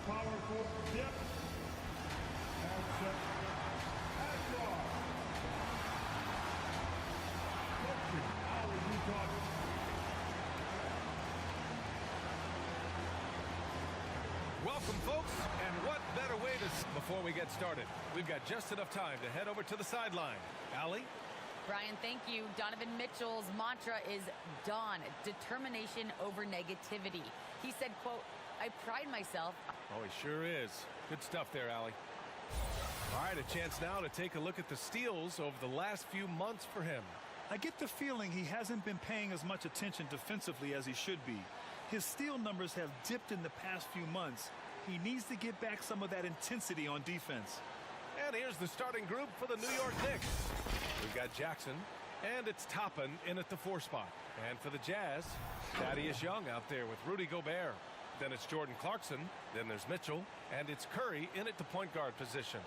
powerful dip. And set. And draw. Coaching, Howard Utah. Welcome, folks, and what better way to... Before we get started, we've got just enough time to head over to the sideline. Allie? Brian, thank you. Donovan Mitchell's mantra is dawn, determination over negativity. He said, quote, I pride myself. Oh, he sure is. Good stuff there, Allie. All right, a chance now to take a look at the steals over the last few months for him. I get the feeling he hasn't been paying as much attention defensively as he should be. His steal numbers have dipped in the past few months. He needs to get back some of that intensity on defense. And here's the starting group for the New York Knicks. We've got Jackson, and it's Toppin in at the 4 spot. And for the Jazz, Thaddeus Young out there with Rudy Gobert. Then it's Jordan Clarkson. Then there's Mitchell, and it's Curry in at the point guard position.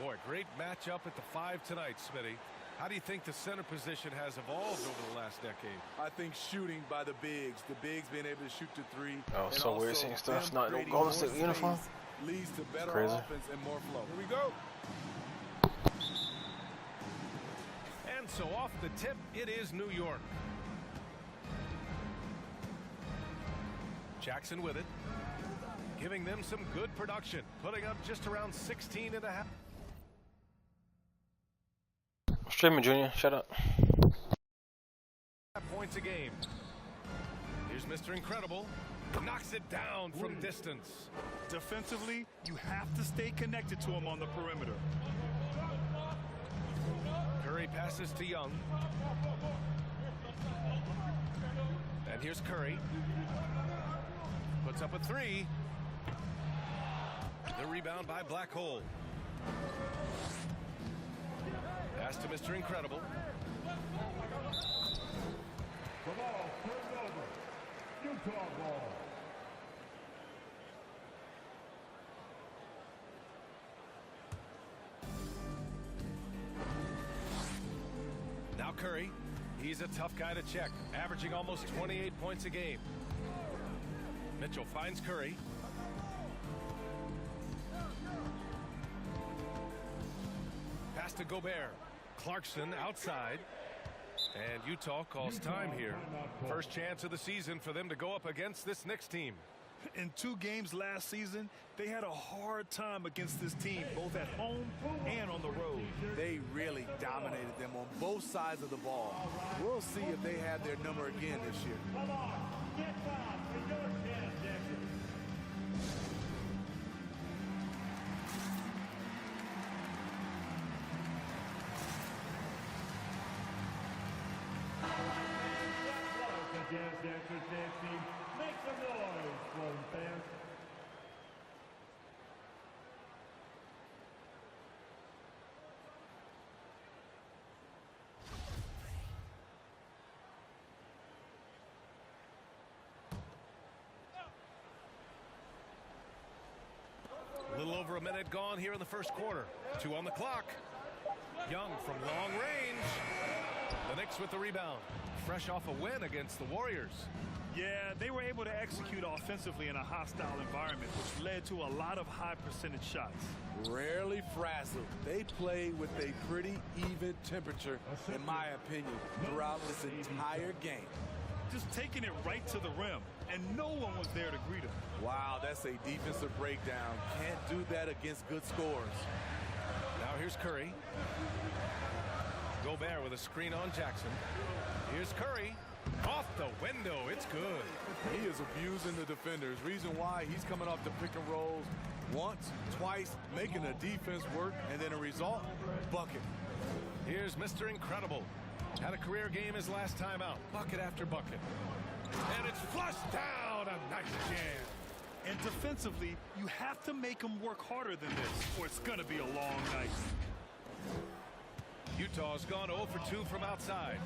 Boy, great matchup at the 5 tonight, Smitty. How do you think the center position has evolved over the last decade? I think shooting by the bigs being able to shoot to 3. Oh, so weird seeing stuff not in no Golden State uniform. Leads to better Crazy. offense and more flow. Here we go. And so off the tip, it is New York. Jackson with it, giving them some good production, putting up just around 16 and a half. Streaming, Junior. Shut up. Points a game. Here's Mr. Incredible. Knocks it down from distance. Defensively, you have to stay connected to him on the perimeter. Curry passes to Young. And here's Curry. Puts up a 3. The rebound by Black Hole. Pass to Mr. Incredible. The ball turned over. Utah ball. Now Curry. He's a tough guy to check, averaging almost 28 points a game. Mitchell finds Curry. Pass to Gobert. Clarkson outside. And Utah calls time here. First chance of the season for them to go up against this Knicks team. In 2 games last season, they had a hard time against this team, both at home and on the road. They really dominated them on both sides of the ball. We'll see if they have their number again this year. Come on, get down for your chance, Jackson. The Jazz Dancers dance team. Make some noise, Florida fans. A little over a minute gone here in the first quarter. 2 on the clock. Young from long range. The Knicks with the rebound. Fresh off a win against the Warriors. Yeah, they were able to execute offensively in a hostile environment, which led to a lot of high percentage shots. Rarely frazzled. They play with a pretty even temperature, in my opinion, throughout this entire game. Just taking it right to the rim, and no one was there to greet him. Wow, that's a defensive breakdown. Can't do that against good scores. Now here's Curry. Gobert with a screen on Jackson. Here's Curry. Off the window. It's good. He is abusing the defenders. Reason why he's coming off the pick and rolls once, twice, making the defense work, and then a result, bucket. Here's Mr. Incredible. Had a career game his last time out. Bucket after bucket. And it's flushed down. A nice jam. And defensively, you have to make them work harder than this, or it's going to be a long night. Utah's gone 0 for 2 from outside.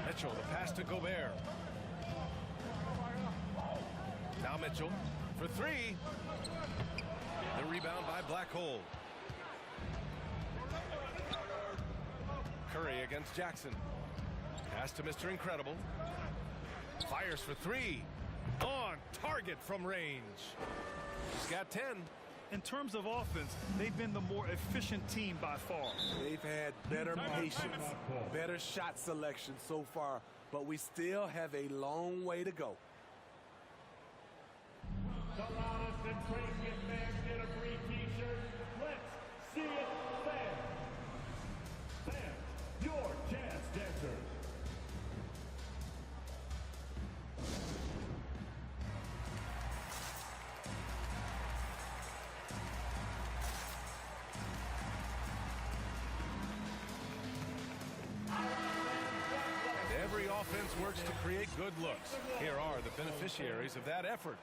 Mitchell, the pass to Gobert. Now Mitchell for 3. The rebound by Black Hole. Curry against Jackson. Pass to Mr. Incredible. Fires for 3. On target from range. He's got 10. In terms of offense, they've been the more efficient team by far. They've had better patience, better shot selection so far, but we still have a long way to go. The loudest and craziest fans get a free t-shirt. Let's see it fans. Fans, your jazz dancers. And every offense works to create good looks. Here are the beneficiaries of that effort.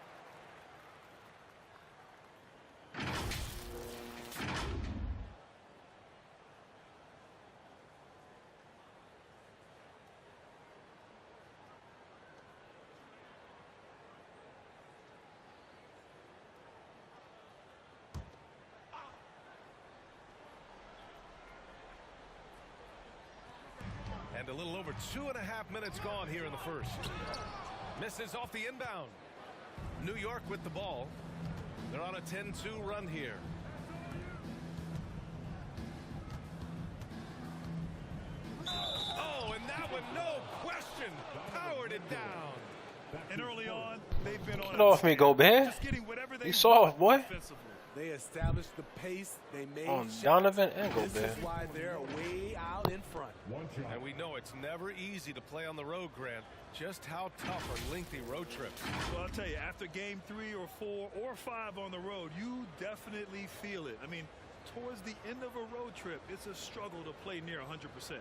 And a little over 2.5 minutes gone here in the first. Misses off the inbound. New York with the ball. They're on a 10-2 run here. Oh, and that one, no question, powered it down. And early on, they've been on. Get off me, Gobert. Just getting whatever they You soft, boy. offensively. They established the pace. They made On shots. Donovan and This Gobert. is why they're way out in front. And we know it's never easy to play on the road, Grant. Just how tough are lengthy road trips. Well, I'll tell you, after game 3 or 4 or 5 on the road, you definitely feel it. I mean, towards the end of a road trip, it's a struggle to play near 100%.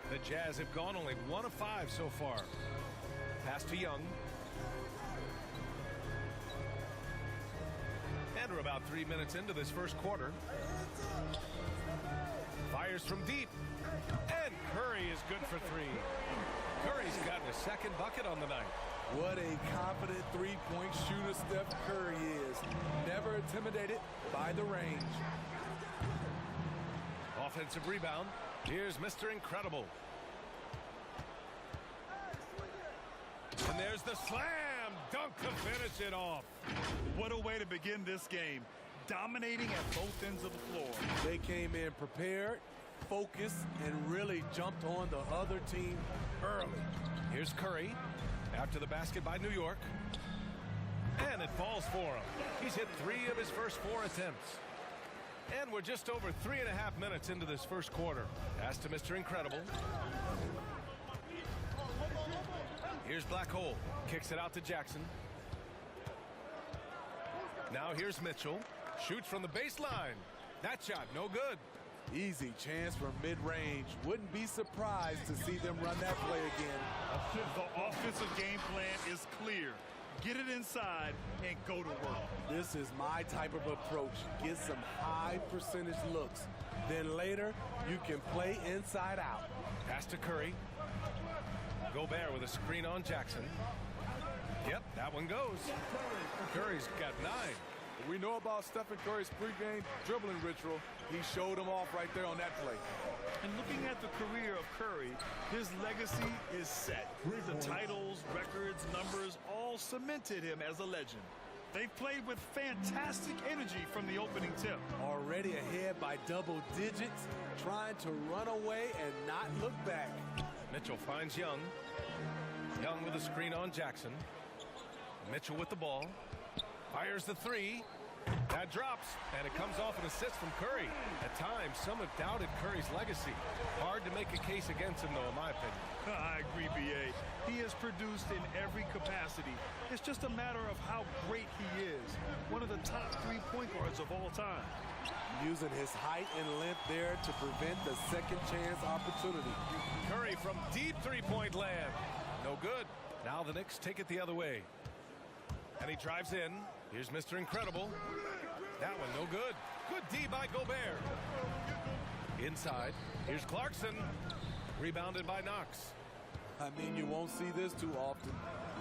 The Jazz have gone only 1 of 5 so far. Pass to Young. And we're about 3 minutes into this first quarter. Fires from deep. And Curry is good for 3. Curry's gotten a second bucket on the night. What a confident three-point shooter Steph Curry is. Never intimidated by the range. Offensive rebound. Here's Mr. Incredible. And there's the slam dunk to finish it off. What a way to begin this game. Dominating at both ends of the floor. They came in prepared, focused, and really jumped on the other team early. Here's Curry after the basket by New York. And it falls for him. He's hit 3 of his first 4 attempts. And we're just over 3.5 minutes into this first quarter. Pass to Mr. Incredible. Here's Black Hole. Kicks it out to Jackson. Now here's Mitchell. Shoots from the baseline. That shot no good. Easy chance from mid-range. Wouldn't be surprised to see them run that play again. The offensive game plan is clear. Get it inside and go to work. This is my type of approach. Get some high percentage looks. Then later, you can play inside out. Pass to Curry. Gobert with a screen on Jackson. Yep, that one goes. Curry's got 9. We know about Stephen Curry's pregame dribbling ritual. He showed them off right there on that play. And looking at the career of Curry, his legacy is set. The titles, records, numbers all cemented him as a legend. They've played with fantastic energy from the opening tip. Already ahead by double digits, trying to run away and not look back. Mitchell finds Young. Young with a screen on Jackson. Mitchell with the ball. Fires the 3. That drops, and it comes off an assist from Curry. At times, some have doubted Curry's legacy. Hard to make a case against him, though, in my opinion. I agree, B.A. He has produced in every capacity. It's just a matter of how great he is. One of the top 3 point guards of all time. Using his height and length there to prevent the second chance opportunity. Curry from deep 3-point land. No good. Now the Knicks take it the other way. And he drives in. Here's Mr. Incredible. That one no good. Good D by Gobert. Inside, here's Clarkson. Rebounded by Knox. I mean, you won't see this too often.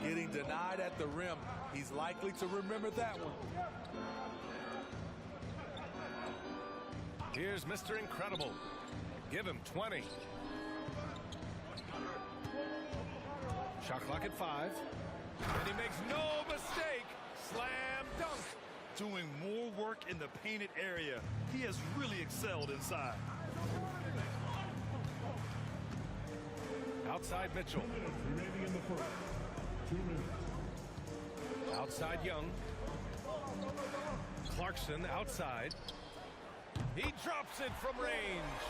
Getting denied at the rim. He's likely to remember that one. Here's Mr. Incredible. Give him 20. Shot clock at 5. And he makes no mistake. Slam dunk. Doing more work in the painted area. He has really excelled inside. Outside Mitchell. Remaining in the first. 2 minutes. Outside Young. Clarkson outside. He drops it from range.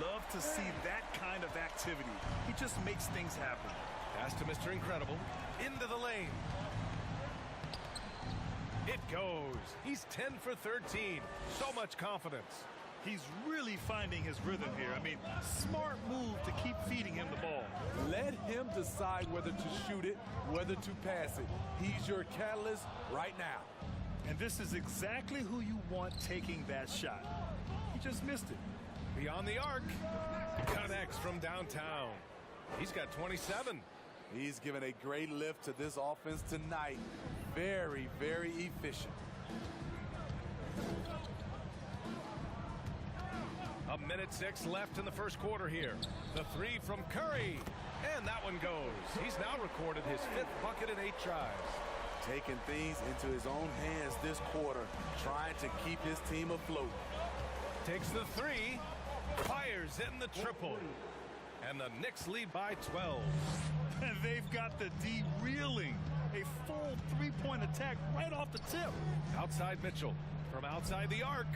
Love to see that kind of activity. He just makes things happen. Pass to Mr. Incredible. Into the lane. It goes. He's 10 for 13. So much confidence. He's really finding his rhythm here. I mean, smart move to keep feeding him the ball. Let him decide whether to shoot it, whether to pass it. He's your catalyst right now. And this is exactly who you want taking that shot. He just missed it. Beyond the arc. Connects from downtown. He's got 27. He's given a great lift to this offense tonight. Very, very efficient. A minute 6 left in the first quarter here. The 3 from Curry. And that one goes. He's now recorded his 5th bucket in 8 tries. Taking things into his own hands this quarter, trying to keep his team afloat. Takes the 3. Fires in the triple. And the Knicks lead by 12. And they've got the D reeling. A full 3-point attack right off the tip. Outside Mitchell. From outside the arc.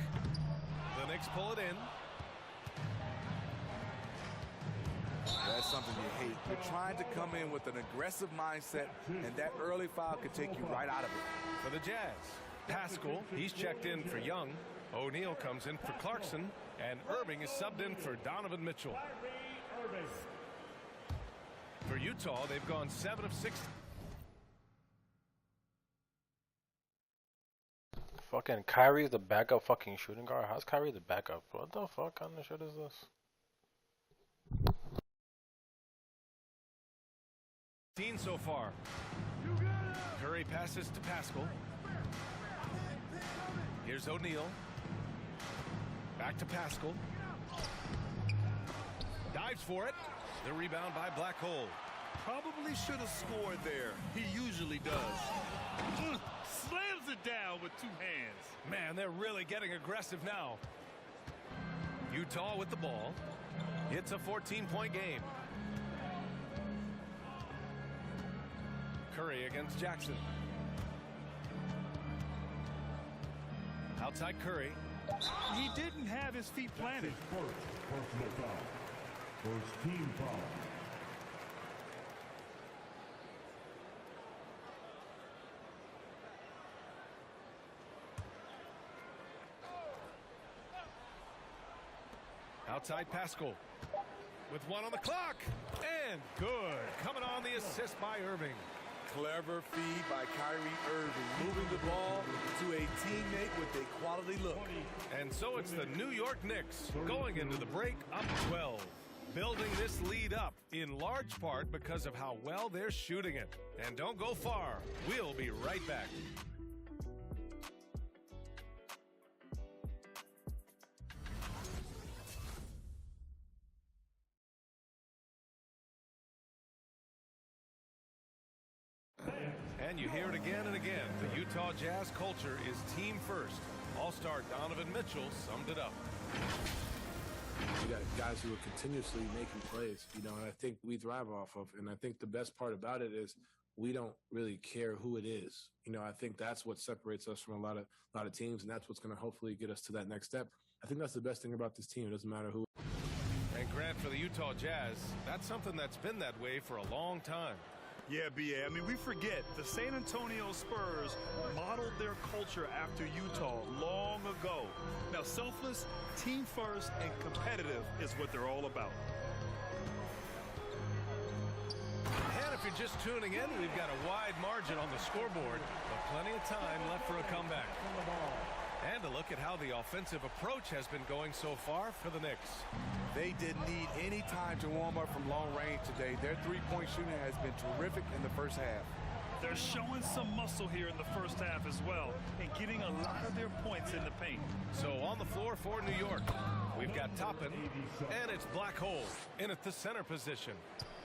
The Knicks pull it in. That's something you hate. You're trying to come in with an aggressive mindset, and that early foul could take you right out of it. For the Jazz, Pascal, he's checked in for Young. O'Neal comes in for Clarkson, and Irving is subbed in for Donovan Mitchell. For Utah, they've gone 7 of 6. Fucking Kyrie's the backup fucking shooting guard. How's Kyrie the backup? What the fuck kind of shit is this? So far. Curry passes to Pascal. Here's O'Neal. Back to Pascal. Dives for it. The rebound by Black Hole. Probably should have scored there. He usually does. Slams it down with 2 hands. Man, they're really getting aggressive now. Utah with the ball. It's a 14-point game. Curry against Jackson. Outside Curry. He didn't have his feet planted. First personal foul. First team foul. Outside Pascal. With 1 on the clock. And good. Coming on the assist by Irving. Clever feed by Kyrie Irving, moving the ball to a teammate with a quality look. And so it's the New York Knicks going into the break up 12. Building this lead up in large part because of how well they're shooting it. And don't go far. We'll be right back. And you hear it again and again. The Utah Jazz culture is team first. All-star Donovan Mitchell summed it up. You got guys who are continuously making plays, you know, and I think we thrive off of. And I think the best part about it is we don't really care who it is. You know, I think that's what separates us from a lot of teams, and that's what's going to hopefully get us to that next step. I think that's the best thing about this team. It doesn't matter who. And Grant, for the Utah Jazz, that's something that's been that way for a long time. Yeah, B.A. I mean, we forget the San Antonio Spurs modeled their culture after Utah long ago. Now, selfless, team first, and competitive is what they're all about. And if you're just tuning in, we've got a wide margin on the scoreboard, but plenty of time left for a comeback. And a look at how the offensive approach has been going so far for the Knicks. They didn't need any time to warm up from long range today. Their three-point shooting has been terrific in the first half. They're showing some muscle here in the first half as well and getting a lot of their points in the paint. So on the floor for New York, we've got Toppin, and it's Black Hole in at the center position.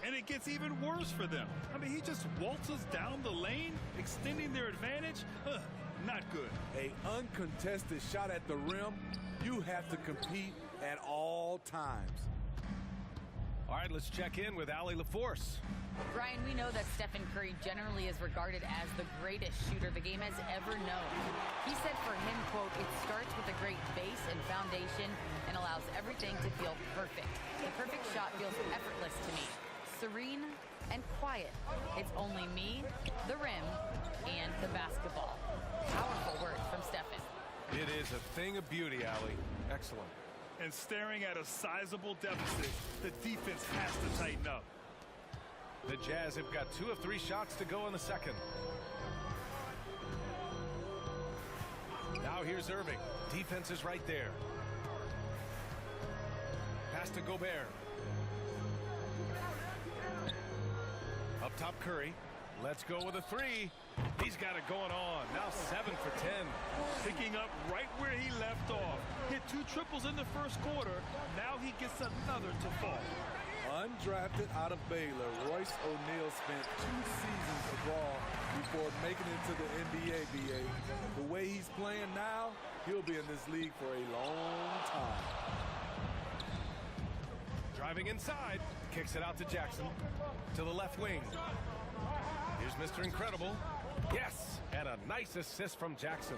And it gets even worse for them. I mean, he just waltzes down the lane, extending their advantage. Not good. A uncontested shot at the rim, you have to compete at all times. All right, let's check in with Allie LaForce. Brian, we know that Stephen Curry generally is regarded as the greatest shooter the game has ever known. He said for him, quote, it starts with a great base and foundation and allows everything to feel perfect. The perfect shot feels effortless to me. Serene and quiet. It's only me, the rim, and the basketball. Powerful words from Stephen. It is a thing of beauty, Allie. Excellent. And staring at a sizable deficit, the defense has to tighten up. The Jazz have got 2 of 3 shots to go in the second. Now here's Irving. Defense is right there. Pass to Gobert. Up top, Curry. Let's go with a 3. He's got it going on. Now 7 for 10. Picking up right where he left off. Hit 2 triples in the first quarter. Now he gets another to fall. Undrafted out of Baylor, Royce O'Neal spent 2 seasons abroad before making it to the NBA, BA. The way he's playing now, he'll be in this league for a long time. Driving inside. Kicks it out to Jackson. To the left wing. Here's Mr. Incredible. Yes! And a nice assist from Jackson.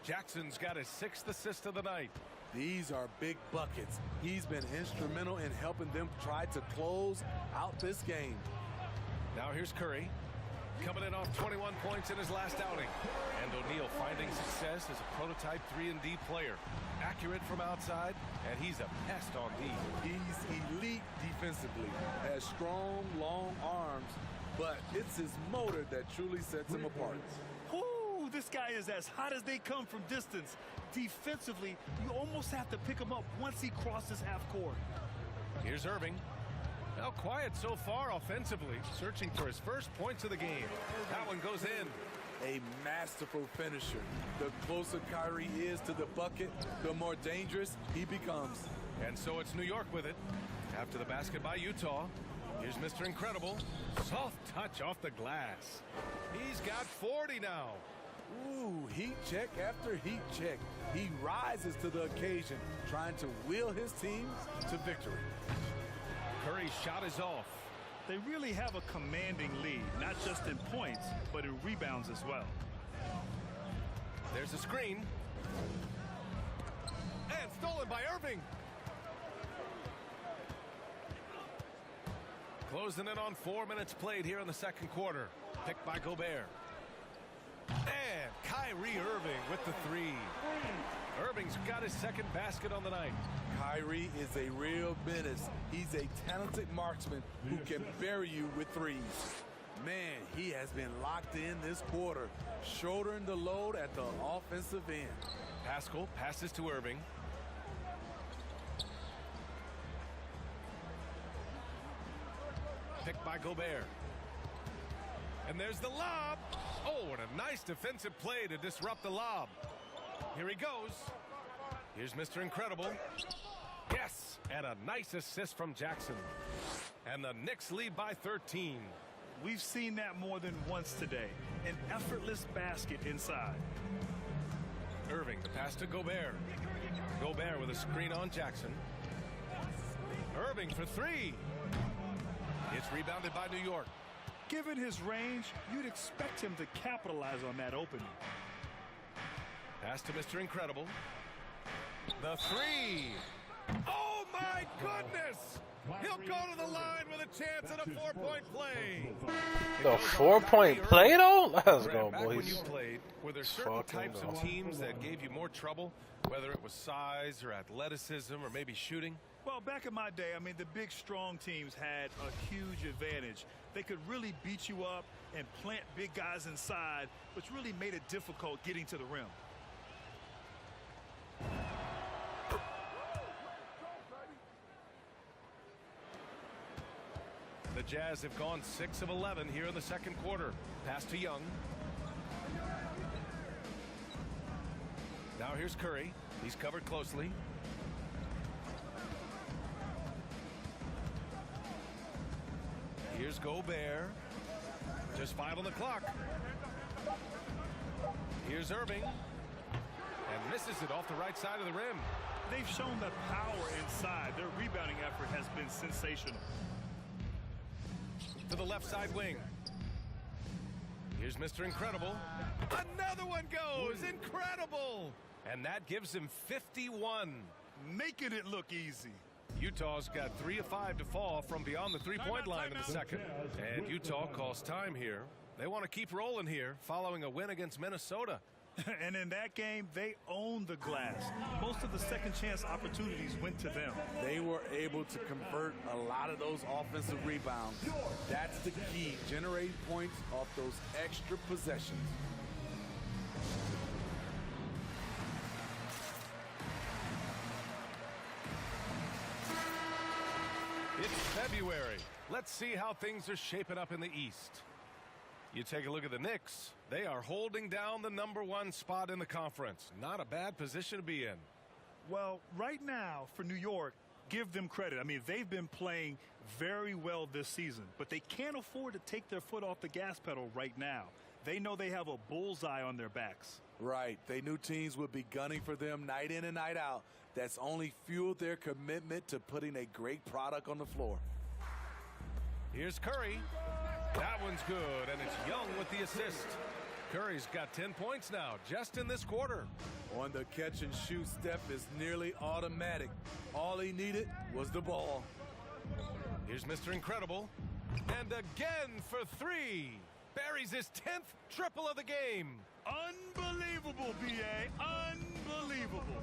Jackson's got his 6th assist of the night. These are big buckets. He's been instrumental in helping them try to close out this game. Now here's Curry. Coming in off 21 points in his last outing. And O'Neal finding success as a prototype 3-and-D player. Accurate from outside, and he's a pest on D. He's elite defensively. Has strong, long arms, but it's his motor that truly sets him apart. Ooh, this guy is as hot as they come from distance. Defensively, you almost have to pick him up once he crosses half court. Here's Irving. Now quiet so far offensively, searching for his first points of the game. That one goes in. A masterful finisher. The closer Kyrie is to the bucket, the more dangerous he becomes. And so it's New York with it. After the basket by Utah, here's Mr. Incredible. Soft touch off the glass. He's got 40 now. Ooh, heat check after heat check. He rises to the occasion, trying to wheel his team to victory. Curry's shot is off. They really have a commanding lead, not just in points, but in rebounds as well. There's a screen. And stolen by Irving. Closing in on 4 minutes played here in the second quarter. Picked by Gobert. And Kyrie Irving with the 3. Irving's got his 2nd basket on the night. Kyrie is a real menace. He's a talented marksman who can bury you with 3s. Man, he has been locked in this quarter, shouldering the load at the offensive end. Pascal passes to Irving. Picked by Gobert. And there's the lob. Oh, and a nice defensive play to disrupt the lob. Here he goes. Here's Mr. Incredible. Yes, and a nice assist from Jackson. And the Knicks lead by 13. We've seen that more than once today. An effortless basket inside. Irving, the pass to Gobert. Gobert with a screen on Jackson. Irving for 3. It's rebounded by New York. Given his range, you'd expect him to capitalize on that opening. Pass to Mr. Incredible. The 3. Oh, my goodness! He'll go to the line with a chance at a 4-point play. The 4-point play, though? Let's go, Back when boys. you played, were there certain types of teams that gave you more trouble, whether it was size or athleticism or maybe shooting? Well, back in my day, I mean, the big, strong teams had a huge advantage. They could really beat you up and plant big guys inside, which really made it difficult getting to the rim. Jazz have gone 6 of 11 here in the second quarter. Pass to Young. Now here's Curry. He's covered closely. Here's Gobert. Just 5 on the clock. Here's Irving. And misses it off the right side of the rim. They've shown the power inside. Their rebounding effort has been sensational. To the left side wing. Here's Mr. Incredible. Another one goes. Incredible. And that gives him 51. Making it look easy. Utah's got 3 of 5 to fall from beyond the three-point line in the second. And Utah calls time here. They want to keep rolling here following a win against Minnesota. And in that game, they owned the glass. Most of the second chance opportunities went to them. They were able to convert a lot of those offensive rebounds. That's the key, generating points off those extra possessions. It's February. Let's see how things are shaping up in the East. You take a look at the Knicks. They are holding down the #1 spot in the conference. Not a bad position to be in. Well, right now for New York, give them credit. I mean, they've been playing very well this season, but they can't afford to take their foot off the gas pedal right now. They know they have a bullseye on their backs. Right. They knew teams would be gunning for them night in and night out. That's only fueled their commitment to putting a great product on the floor. Here's Curry. That one's good, and it's Young with the assist. Curry's got 10 points now, just in this quarter. On the catch and shoot, Steph is nearly automatic. All he needed was the ball. Here's Mr. Incredible. And again for 3. Buries his 10th triple of the game. Unbelievable, B.A. Unbelievable.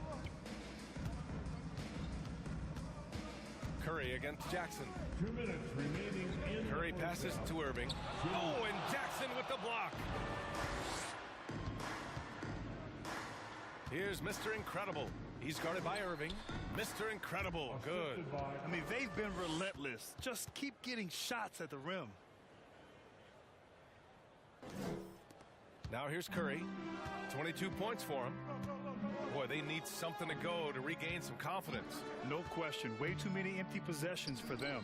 Curry against Jackson. 2 minutes remaining in Curry passes to Irving. Oh, and Jackson with the block. Here's Mr. Incredible. He's guarded by Irving. Mr. Incredible, good. I mean, they've been relentless. Just keep getting shots at the rim. Now here's Curry. 22 points for him. Boy, they need something to go to regain some confidence. No question. Way too many empty possessions for them.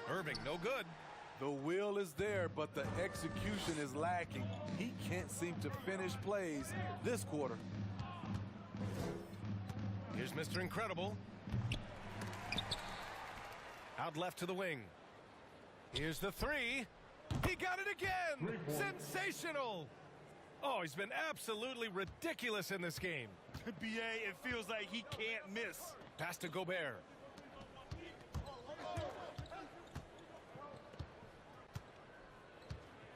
Irving, no good. The will is there, but the execution is lacking. He can't seem to finish plays this quarter. Here's Mr. Incredible. Out left to the wing. Here's the 3. He got it again. Sensational. Oh, he's been absolutely ridiculous in this game. B.A., it feels like he can't miss. Pass to Gobert.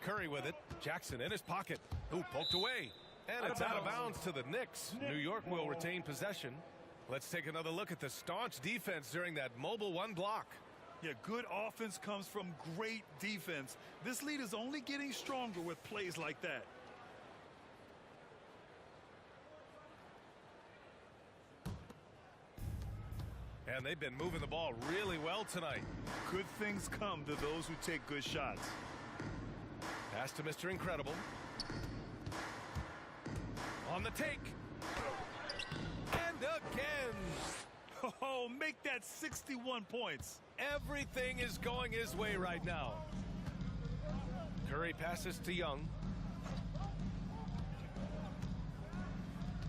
Curry with it. Jackson in his pocket. Ooh, poked away. And it's out of bounds to the Knicks. New York will retain possession. Let's take another look at the staunch defense during that mobile 1 block. Yeah, good offense comes from great defense. This lead is only getting stronger with plays like that. And they've been moving the ball really well tonight. Good things come to those who take good shots. Pass to Mr. Incredible. On the take. And again. Oh, make that 61 points. Everything is going his way right now. Curry passes to Young.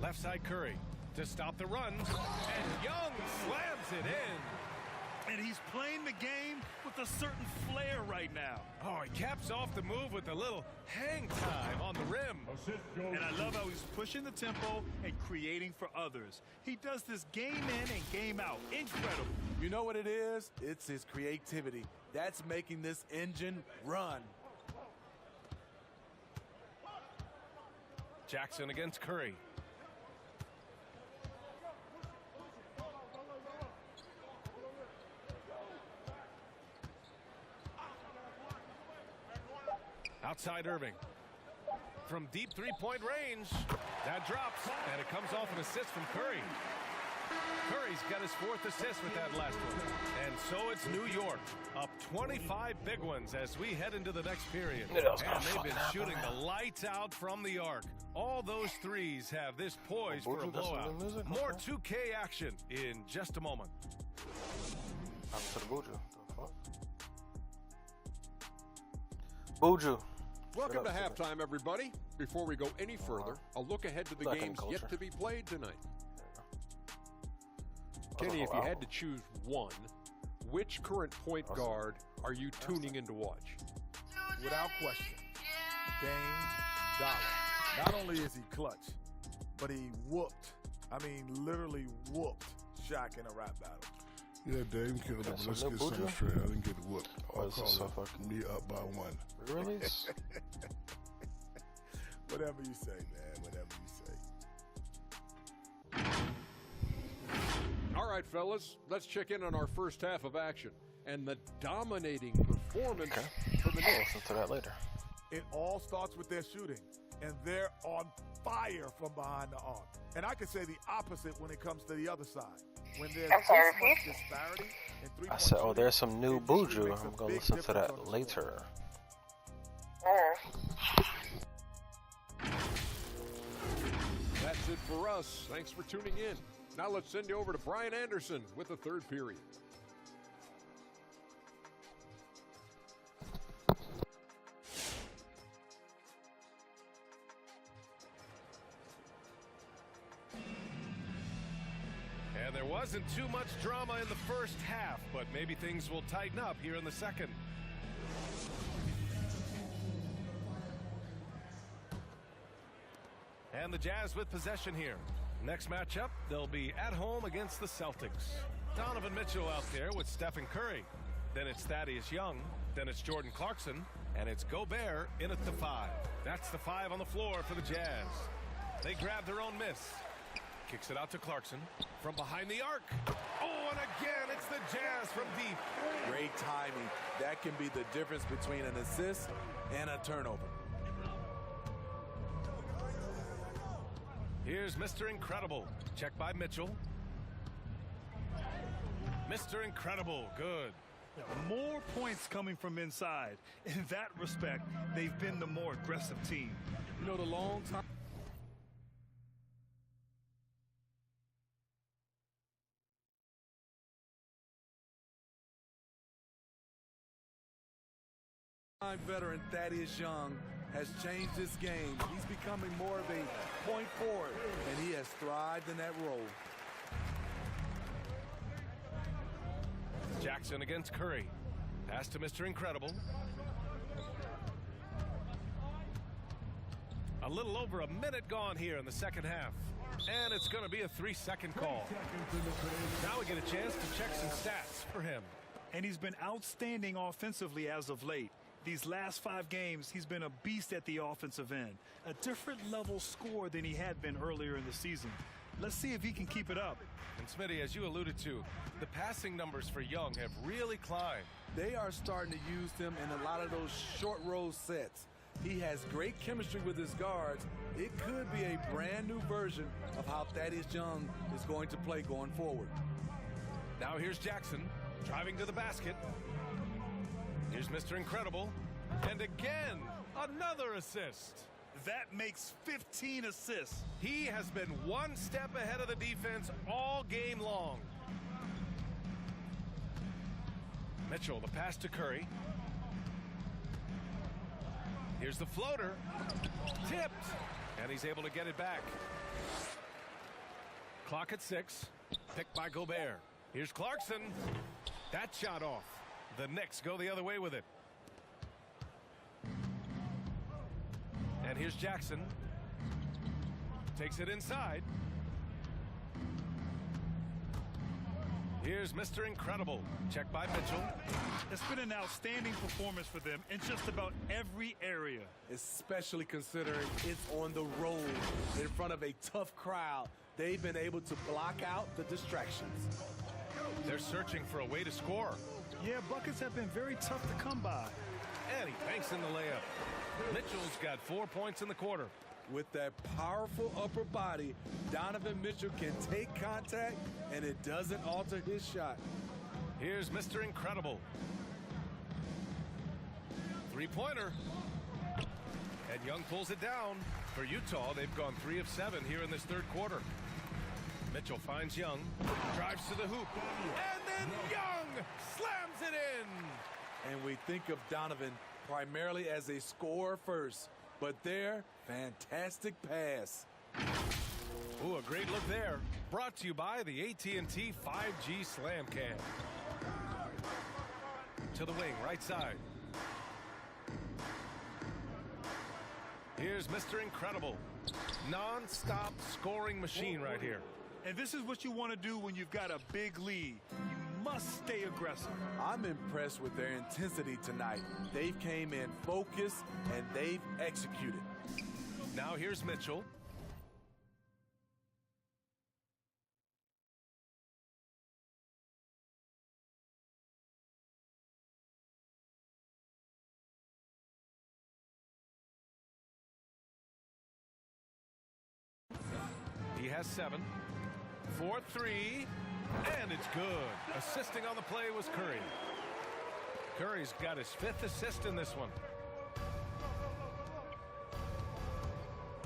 Left side Curry to stop the run. And Young slams it in. And he's playing the game with a certain flair right now. Oh, he caps off the move with a little hang time on the rim. And I love how he's pushing the tempo and creating for others. He does this game in and game out. Incredible. You know what it is? It's his creativity. That's making this engine run. Jackson against Curry. Outside Irving. From deep three-point range. That drops, and it comes off an assist from Curry. Curry's got his 4th assist with that last one. And so it's New York, up 25 big ones as we head into the next period. And they've been shooting the lights out from the arc. All those threes have this poised for a blowout. More 2K action in just a moment. Buju. Welcome to halftime, everybody. Before we go any further, a look ahead to the games yet to be played tonight. Kenny, if you had to choose one, which current point guard are you tuning in to watch? Without question, Dame Dollar. Not only is he clutch, but he whooped, literally whooped Shaq in a rap battle. Yeah, Dame killed it, but let's get something straight. I didn't get whooped. I'll call me up by 1. Really? Whatever you say, man. Whatever you say. All right, fellas, let's check in on our first half of action and the dominating performance for the Knicks. I'll listen to that later. It all starts with their shooting, and they're on fire from behind the arc. And I could say the opposite when it comes to the other side. When there's this much disparity in three-point I said, oh, there's some new Buju. shooting, I'm going to listen to that later. That's it for us. Thanks for tuning in. Now let's send you over to Brian Anderson with the third period. And there wasn't too much drama in the first half, but maybe things will tighten up here in the second. And the Jazz with possession here. Next matchup, they'll be at home against the Celtics. Donovan Mitchell out there with Stephen Curry. Then it's Thaddeus Young. Then it's Jordan Clarkson. And it's Gobert in at the 5. That's the 5 on the floor for the Jazz. They grab their own miss. Kicks it out to Clarkson from behind the arc. Oh, and again, it's the Jazz from deep. Great timing. That can be the difference between an assist and a turnover. Here's Mr. Incredible. Check by Mitchell. Mr. Incredible, good. More points coming from inside. In that respect, they've been the more aggressive team. You know, the long time veteran Thaddeus Young has changed this game. He's becoming more of a point forward, and he has thrived in that role. Jackson against Curry. Pass to Mr. Incredible. A little over a minute gone here in the second half. And it's going to be a 3-second call. Now we get a chance to check some stats for him. And he's been outstanding offensively as of late. These last 5 games, he's been a beast at the offensive end. A different level score than he had been earlier in the season. Let's see if he can keep it up. And Smitty, as you alluded to, the passing numbers for Young have really climbed. They are starting to use him in a lot of those short roll sets. He has great chemistry with his guards. It could be a brand new version of how Thaddeus Young is going to play going forward. Now here's Jackson driving to the basket. Here's Mr. Incredible. And again, another assist. That makes 15 assists. He has been one step ahead of the defense all game long. Mitchell, the pass to Curry. Here's the floater. Tipped. And he's able to get it back. Clock at 6. Picked by Gobert. Here's Clarkson. That shot off. The Knicks go the other way with it. And here's Jackson. Takes it inside. Here's Mr. Incredible. Check by Mitchell. It's been an outstanding performance for them in just about every area. Especially considering it's on the road in front of a tough crowd. They've been able to block out the distractions. They're searching for a way to score. Yeah, buckets have been very tough to come by. And he banks in the layup. Mitchell's got 4 points in the quarter. With that powerful upper body, Donovan Mitchell can take contact, and it doesn't alter his shot. Here's Mr. Incredible. Three-pointer. And Young pulls it down. For Utah, they've gone 3 of 7 here in this third quarter. Mitchell finds Young, drives to the hoop, and then Young slams it in. And we think of Donovan primarily as a scorer first, but there, fantastic pass. Ooh, a great look there. Brought to you by the AT&T 5G Slam Cam. To the wing, right side. Here's Mr. Incredible. Non-stop scoring machine right here. And this is what you want to do when you've got a big lead. You must stay aggressive. I'm impressed with their intensity tonight. They've came in focused, and they've executed. Now here's Mitchell. He has 7. 4-3, and it's good. Assisting on the play was Curry. Curry's got his 5th assist in this one.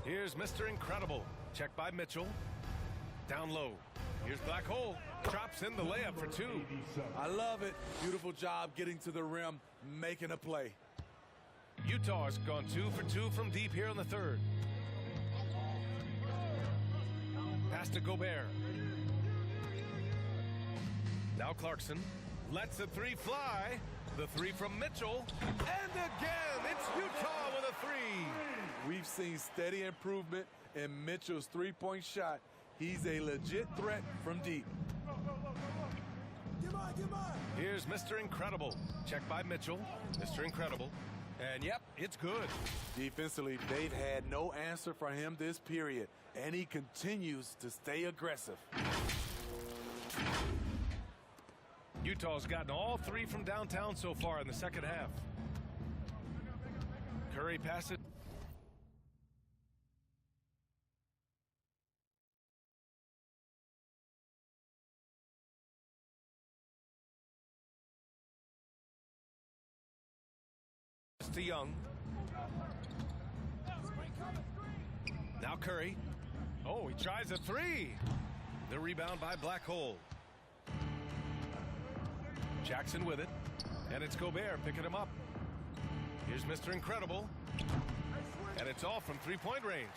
Here's Mr. Incredible. Check by Mitchell. Down low. Here's Black Hole. Drops in the layup for 2. I love it. Beautiful job getting to the rim, making a play. Utah has gone 2 for 2 from deep here in the third. Pass to Gobert. Now Clarkson lets the 3 fly. The 3 from Mitchell. And again, it's Utah with a 3. We've seen steady improvement in Mitchell's three-point shot. He's a legit threat from deep. Here's Mr. Incredible. Check by Mitchell. Mr. Incredible. And yep, it's good. Defensively, they've had no answer for him this period, and he continues to stay aggressive. Utah's gotten all 3 from downtown so far in the second half. Curry passes. To Young. Now Curry. Oh, he tries a 3. The rebound by Black Hole. Jackson with it. And it's Gobert picking him up. Here's Mr. Incredible. And it's all from 3-point range.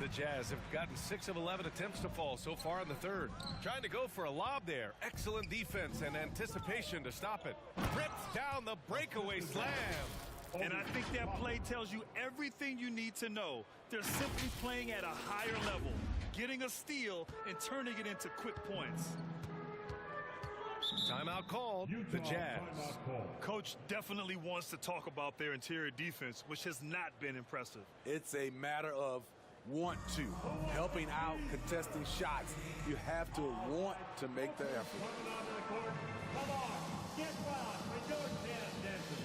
The Jazz have gotten 6 of 11 attempts to fall so far in the third. Trying to go for a lob there. Excellent defense and anticipation to stop it. Rips down the breakaway slam. And I think that play tells you everything you need to know. They're simply playing at a higher level, getting a steal and turning it into quick points. Timeout called. The Jazz. Coach definitely wants to talk about their interior defense, which has not been impressive. It's a matter of want to. Helping out, contesting shots. You have to want to make the effort. Come on, get wild with your jazz dancers.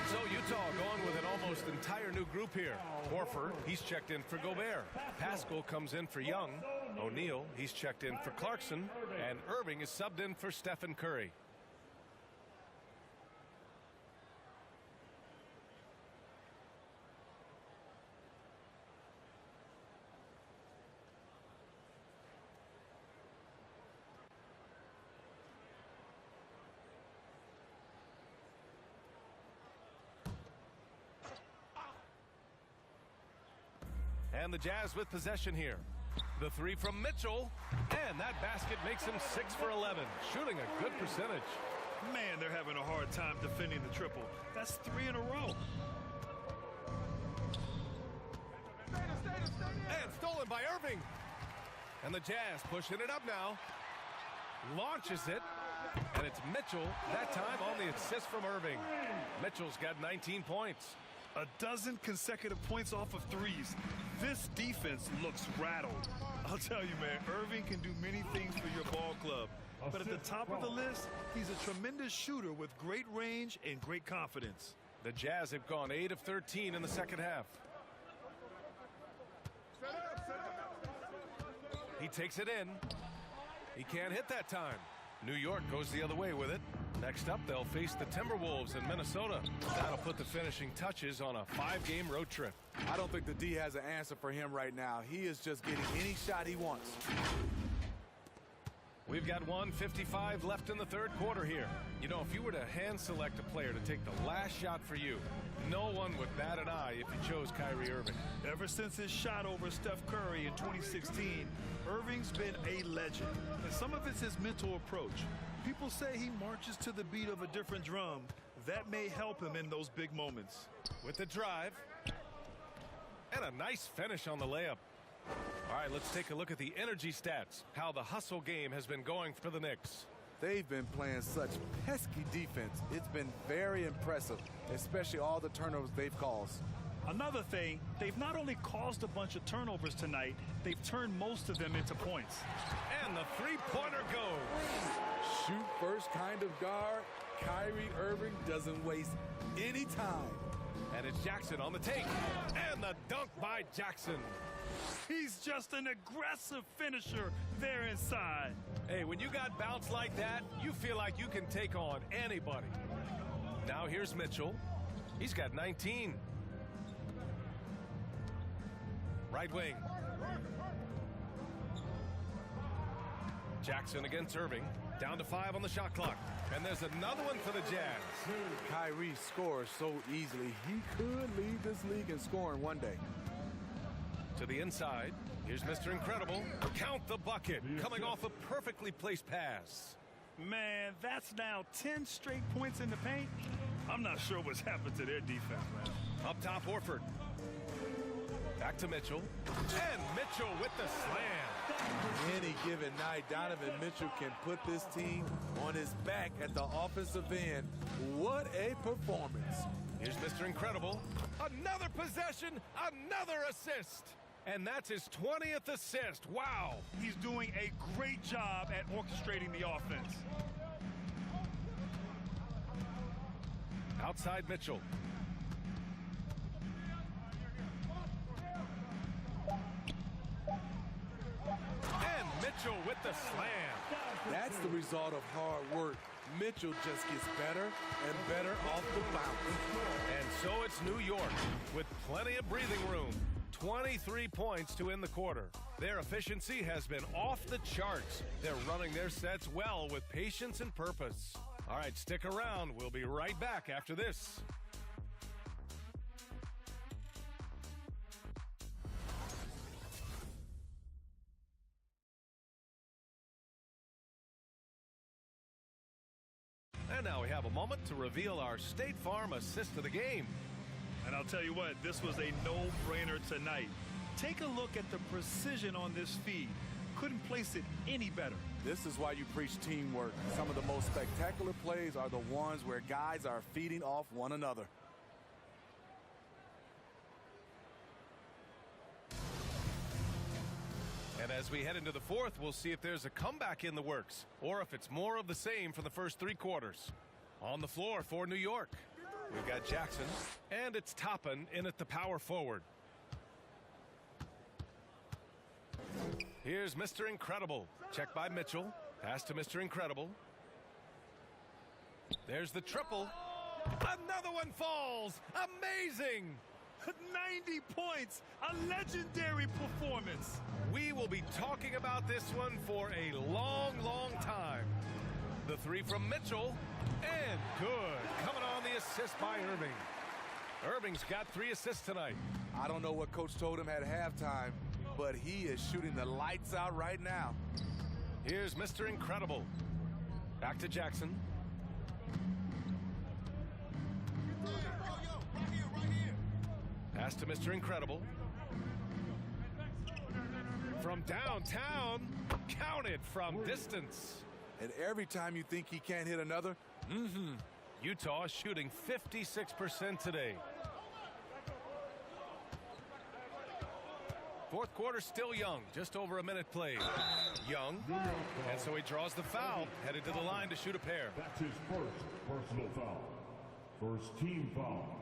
So Utah going with an almost entire new group here. Horford, he's checked in for Gobert. Pascal comes in for Young. O'Neal, he's checked in for Clarkson. And Irving is subbed in for Stephen Curry. And the Jazz with possession here. The three from Mitchell, and that basket makes him 6 for 11, shooting a good percentage. Man, they're having a hard time defending the triple. That's 3 in a row. And stolen by Irving. And the Jazz pushing it up now. Launches it. And it's Mitchell, that time on the assist from Irving. Mitchell's got 19 points. A dozen consecutive points off of threes. This defense looks rattled. I'll tell you, man, Irving can do many things for your ball club. But at the top of the list, he's a tremendous shooter with great range and great confidence. The Jazz have gone 8 of 13 in the second half. He takes it in. He can't hit that time. New York goes the other way with it. Next up, they'll face the Timberwolves in Minnesota. That'll put the finishing touches on a 5-game road trip. I don't think the D has an answer for him right now. He is just getting any shot he wants. We've got 1:55 left in the third quarter here. You know, if you were to hand select a player to take the last shot for you, no one would bat an eye if you chose Kyrie Irving. Ever since his shot over Steph Curry in 2016, Irving's been a legend. And some of it's his mental approach. People say he marches to the beat of a different drum. That may help him in those big moments. With the drive. And a nice finish on the layup. All right, let's take a look at the energy stats, how the hustle game has been going for the Knicks. They've been playing such pesky defense. It's been very impressive, especially all the turnovers they've caused. Another thing, they've not only caused a bunch of turnovers tonight, they've turned most of them into points. And the three-pointer goes. Shoot first kind of guard. Kyrie Irving doesn't waste any time. And it's Jackson on the take. And the dunk by Jackson. He's just an aggressive finisher there inside. Hey, when you got bounce like that, you feel like you can take on anybody. Now here's Mitchell. He's got 19. Right wing. Jackson against Irving. Down to 5 on the shot clock. And there's another one for the Jazz. Kyrie scores so easily. He could lead this league in scoring one day. To the inside. Here's Mr. Incredible. Count the bucket. Coming off a perfectly placed pass. Man, that's now 10 straight points in the paint. I'm not sure what's happened to their defense, man. Up top, Horford. Back to Mitchell. And Mitchell with the slam. Any given night, Donovan Mitchell can put this team on his back at the offensive end. What a performance. Here's Mr. Incredible. Another possession, another assist. And that's his 20th assist. Wow. He's doing a great job at orchestrating the offense. Outside Mitchell. And Mitchell with the slam. That's the result of hard work. Mitchell just gets better and better off the bounce. And so it's New York with plenty of breathing room. 23 points to end the quarter. Their efficiency has been off the charts. They're running their sets well with patience and purpose. All right, stick around. We'll be right back after this. And now we have a moment to reveal our State Farm assist of the game. And I'll tell you what, this was a no-brainer tonight. Take a look at the precision on this feed. Couldn't place it any better. This is why you preach teamwork. Some of the most spectacular plays are the ones where guys are feeding off one another. And as we head into the fourth, we'll see if there's a comeback in the works or if it's more of the same from the first 3 quarters. On the floor for New York, we've got Jackson, and it's Toppin in at the power forward. Here's Mr. Incredible. Check by Mitchell. Pass to Mr. Incredible. There's the triple. Another one falls. Amazing. 90 points. A legendary performance. We will be talking about this one for a long, long time. The 3 from Mitchell. And good. Coming on the assist by Irving. Irving's got 3 assists tonight. I don't know what Coach told him at halftime, but he is shooting the lights out right now. Here's Mr. Incredible. Back to Jackson. Pass to Mr. Incredible. From downtown, counted from distance. And every time you think he can't hit another, Utah shooting 56% today. Fourth quarter still Young, just over a minute played. Young, and so he draws the foul, headed to the line to shoot a pair. That's his first personal foul. First team foul.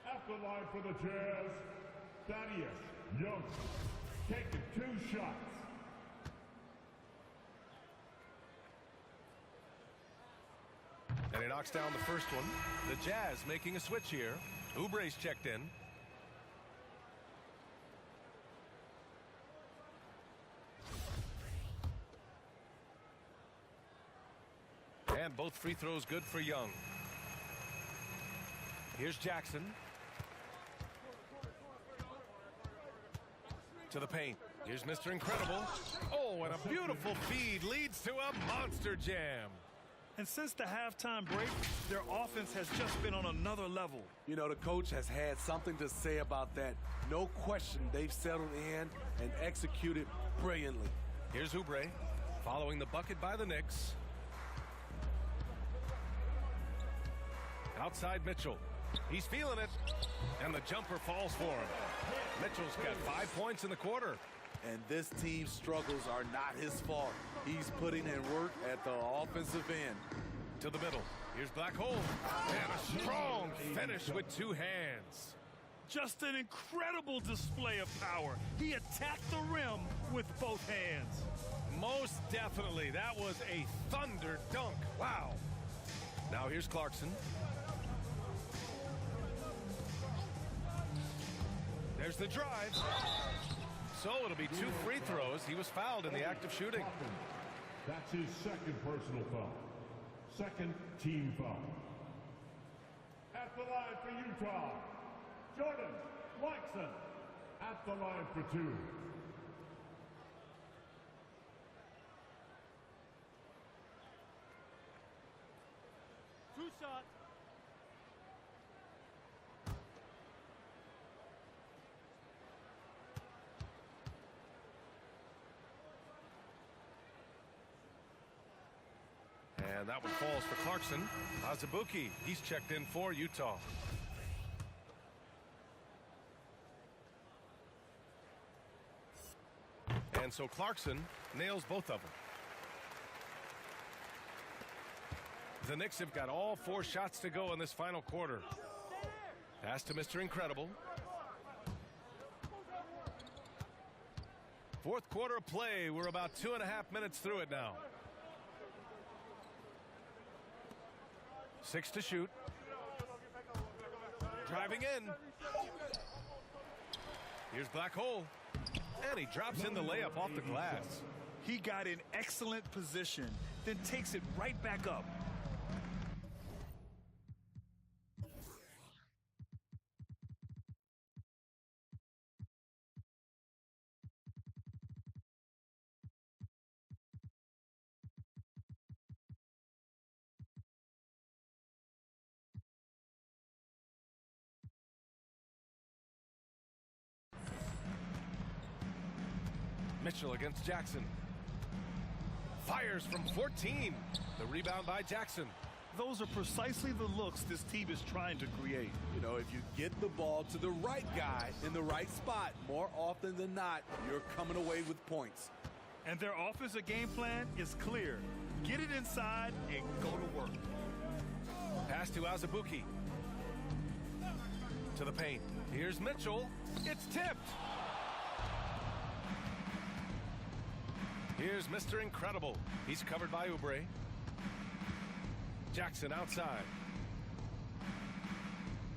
At the line for the Jazz, Thaddeus Young, taking 2 shots. And he knocks down the first one. The Jazz making a switch here. Oubre's checked in. And both free throws good for Young. Here's Jackson. To the paint. Here's Mr. Incredible. Oh, and a beautiful feed leads to a monster jam. And since the halftime break, their offense has just been on another level. you know, the coach has had something to say about that. No question, they've settled in and executed brilliantly. Here's Oubre following the bucket by the Knicks. Outside Mitchell. He's feeling it. And the jumper falls for him. Mitchell's got 5 points in the quarter. And this team's struggles are not his fault. He's putting in work at the offensive end. To the middle. Here's Black Hole. And a strong finish with two hands. Just an incredible display of power. He attacked the rim with both hands. Most definitely. That was a thunder dunk. Wow. Now here's Clarkson. There's the drive. So it'll be 2 free throws. He was fouled in the act of shooting. That's his second personal foul. Second team foul. At the line for Utah, Jordan Clarkson. At the line for 2. Two shots. And that one falls for Clarkson. Azubuike, he's checked in for Utah. And so Clarkson nails both of them. The Knicks have got all 4 shots to go in this final quarter. Pass to Mr. Incredible. Fourth quarter of play. We're about 2.5 minutes through it now. 6 to shoot. Driving in. Here's Black Hole. And he drops in the layup off the glass. He got in excellent position, then takes it right back up. Mitchell against Jackson. Fires from 14. The rebound by Jackson. Those are precisely the looks this team is trying to create. You know, if you get the ball to the right guy in the right spot, more often than not, you're coming away with points. And their offensive game plan is clear. Get it inside and go to work. Pass to Azubuike. To the paint. Here's Mitchell. It's tipped. Here's Mr. Incredible. He's covered by Oubre. Jackson outside.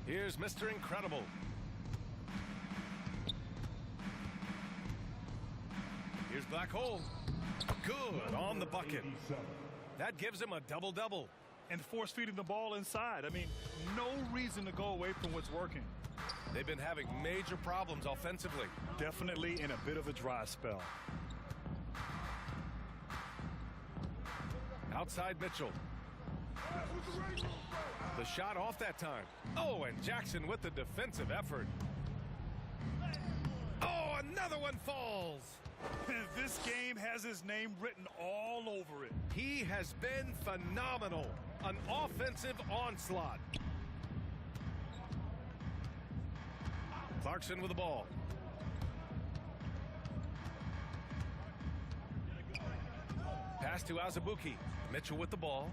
Here's Mr. Incredible. Here's Black Hole. Good on the bucket. That gives him a double-double. and force feeding the ball inside. I mean, no reason to go away from what's working. They've been having major problems offensively. Definitely in a bit of a dry spell. Outside Mitchell. The shot off that time. Oh, and Jackson with the defensive effort. Oh, another one falls. This game has his name written all over it. He has been phenomenal. An offensive onslaught. Clarkson with the ball. Pass to Azubuike. Mitchell with the ball.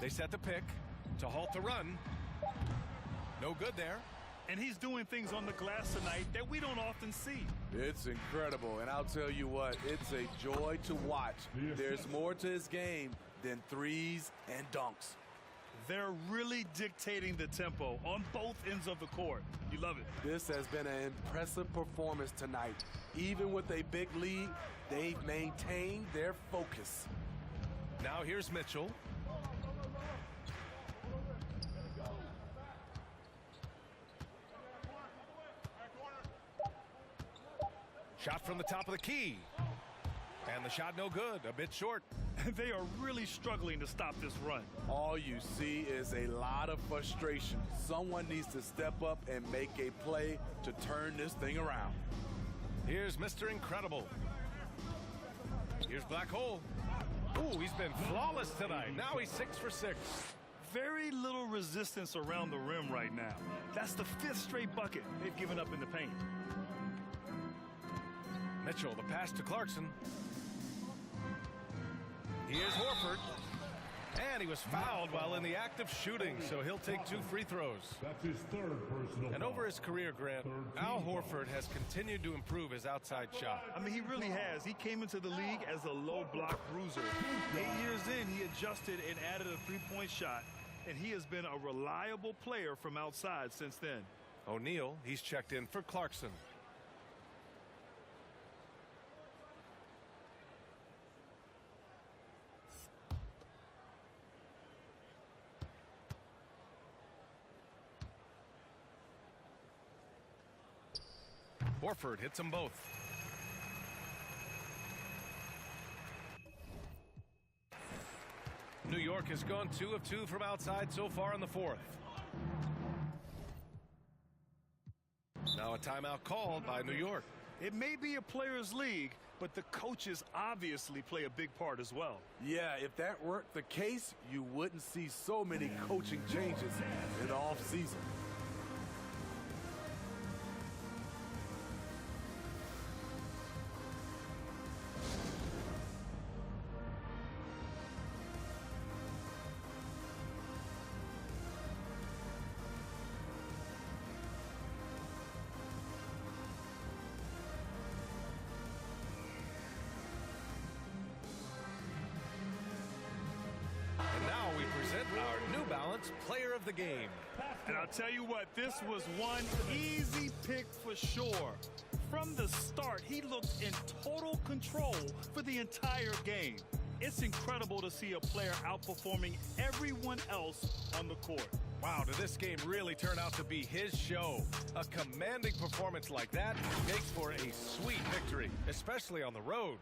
They set the pick to halt the run. No good there. And he's doing things on the glass tonight that we don't often see. It's incredible, and I'll tell you what, it's a joy to watch. There's more to his game than threes and dunks. They're really dictating the tempo on both ends of the court. You love it. This has been an impressive performance tonight. Even with a big lead, they've maintained their focus. Now here's Mitchell. Shot from the top of the key. And the shot no good, a bit short. They are really struggling to stop this run. All you see is a lot of frustration. Someone needs to step up and make a play to turn this thing around. Here's Mr. Incredible. Here's Black Hole. Ooh, he's been flawless tonight. Now he's 6 for 6. Very little resistance around the rim right now. That's the 5th straight bucket they've given up in the paint. Mitchell, the pass to Clarkson. Here's Horford. And he was fouled while in the act of shooting, so he'll take 2 free throws. That's his 3rd personal And foul. over his career, Grant, Al Horford has continued to improve his outside shot. I mean, he really has. He came into the league as a low block bruiser. 8 years in, he adjusted and added a three-point shot, and he has been a reliable player from outside since then. O'Neal, he's checked in for Clarkson. Horford hits them both. New York has gone 2 of 2 from outside so far in the 4th. Now a timeout called by New York. It may be a players' league, but the coaches obviously play a big part as well. Yeah, if that weren't the case, you wouldn't see so many coaching changes in the offseason. Our New Balance Player of the Game. And I'll tell you what, this was one easy pick for sure. From the start, he looked in total control for the entire game. It's incredible to see a player outperforming everyone else on the court. Wow, did this game really turn out to be his show? A commanding performance like that makes for a sweet victory, especially on the road.